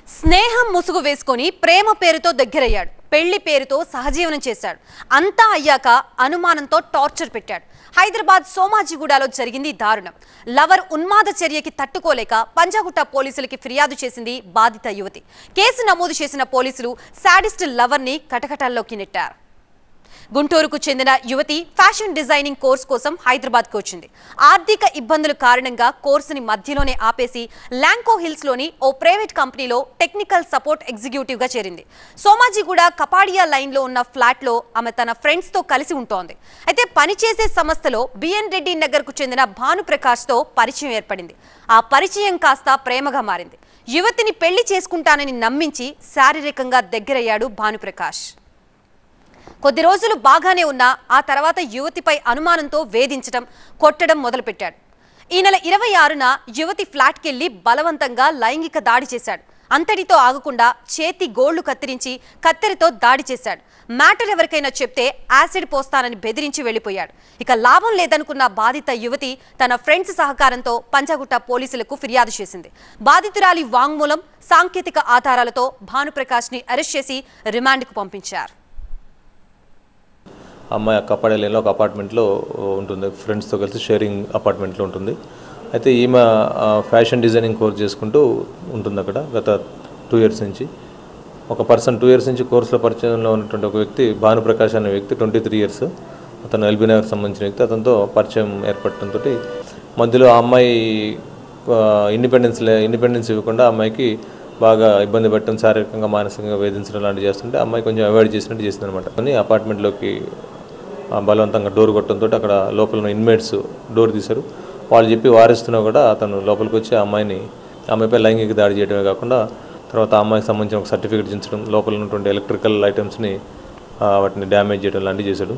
స్నేహం ముసుగు వేసుకొని ప్రేమ పేరుతో దగ్గరయ్యాడు. పెళ్లి పేరుతో సహజీవనం చేశాడు. అంతా అయ్యాక అనుమానంతో టార్చర్ పెట్టాడు. హైదరాబాద్ సోమాజిగూడలో జరిగింది దారుణం. లవర్ ఉన్మాద చర్యకి తట్టుకోలేక పంజాగుట్ట పోలీసులకి ఫిర్యాదు చేసింది బాధిత యువతి. కేసు నమోదు చేసిన పోలీసులు సాడిస్ట్ లవర్ ని కటకటాల్లోకి నెట్టారు. గుంటూరుకు చెందిన యువతి ఫ్యాషన్ డిజైనింగ్ కోర్స్ కోసం హైదరాబాద్కు వచ్చింది. ఆర్థిక ఇబ్బందుల కారణంగా కోర్సుని మధ్యలోనే ఆపేసి ల్యాంకో హిల్స్ లోని ఓ ప్రైవేట్ కంపెనీలో టెక్నికల్ సపోర్ట్ ఎగ్జిక్యూటివ్ గా చేరింది. సోమాజిగూడ కపాడియా లైన్ లో ఉన్న ఫ్లాట్ లో ఆమె తన ఫ్రెండ్స్ తో కలిసి ఉంటోంది. అయితే పనిచేసే సంస్థలో బిఎన్ రెడ్డి నగర్ కు చెందిన భానుప్రకాష్ తో పరిచయం ఏర్పడింది. ఆ పరిచయం కాస్త ప్రేమగా మారింది. యువతిని పెళ్లి చేసుకుంటానని నమ్మించి శారీరకంగా దగ్గరయ్యాడు భానుప్రకాష్. కొద్ది రోజులు బాగానే ఉన్నా ఆ తర్వాత యువతిపై అనుమానంతో వేధించడం, కొట్టడం మొదలుపెట్టాడు. ఈ నెల 26న యువతి ఫ్లాట్కి వెళ్లి బలవంతంగా లైంగిక దాడి చేశాడు. అంతటితో ఆగకుండా చేతి గోళ్లు కత్తిరించి కత్తెరతో దాడి చేశాడు. మ్యాటర్ ఎవరికైనా చెప్తే యాసిడ్ పోస్తానని బెదిరించి వెళ్లిపోయాడు. ఇక లాభం లేదనుకున్న బాధిత యువతి తన ఫ్రెండ్స్ సహకారంతో పంజాగుట్ట పోలీసులకు ఫిర్యాదు చేసింది. బాధితురాలి వాంగ్మూలం, సాంకేతిక ఆధారాలతో భానుప్రకాష్ ని అరెస్ట్ చేసి రిమాండ్కు పంపించారు. అమ్మాయి కపాడే లైన్లో ఒక అపార్ట్మెంట్లో ఉంటుంది. ఫ్రెండ్స్తో కలిసి షేరింగ్ అపార్ట్మెంట్లో ఉంటుంది. అయితే ఈమె ఫ్యాషన్ డిజైనింగ్ కోర్స్ చేసుకుంటూ ఉంటుంది అక్కడ గత 2 years నుంచి. ఒక పర్సన్ 2 years నుంచి కోర్సులో పరిచయంలో ఉన్నటువంటి ఒక వ్యక్తి భానుప్రకాష్ అనే వ్యక్తి 23 years, అతను ఎల్బీ నగర్కి సంబంధించిన వ్యక్తి. అతనితో పరిచయం ఏర్పడటంతో మధ్యలో ఆ అమ్మాయి ఇండిపెండెన్స్ ఇవ్వకుండా అమ్మాయికి బాగా ఇబ్బంది పెట్టడం, శారీరకంగా మానసికంగా వేధించడం లాంటివి చేస్తుంటే అమ్మాయి కొంచెం అవాయిడ్ చేసినట్టు చేసింది అనమాట. కానీ అపార్ట్మెంట్లోకి బలవంతంగా డోర్ కొట్టడంతో అక్కడ లోపల ఉన్న ఇన్మేట్స్ డోర్ తీశారు. వాళ్ళు చెప్పి వారిస్తున్నా కూడా అతను లోపలికి వచ్చి అమ్మాయిపై లైంగిక దాడి చేయడమే కాకుండా తర్వాత ఆ అమ్మాయికి సంబంధించిన ఒక సర్టిఫికేట్ చించడం, లోపల ఉన్నటువంటి ఎలక్ట్రికల్ ఐటమ్స్ని వాటిని డ్యామేజ్ చేయడం లాంటివి చేశాడు.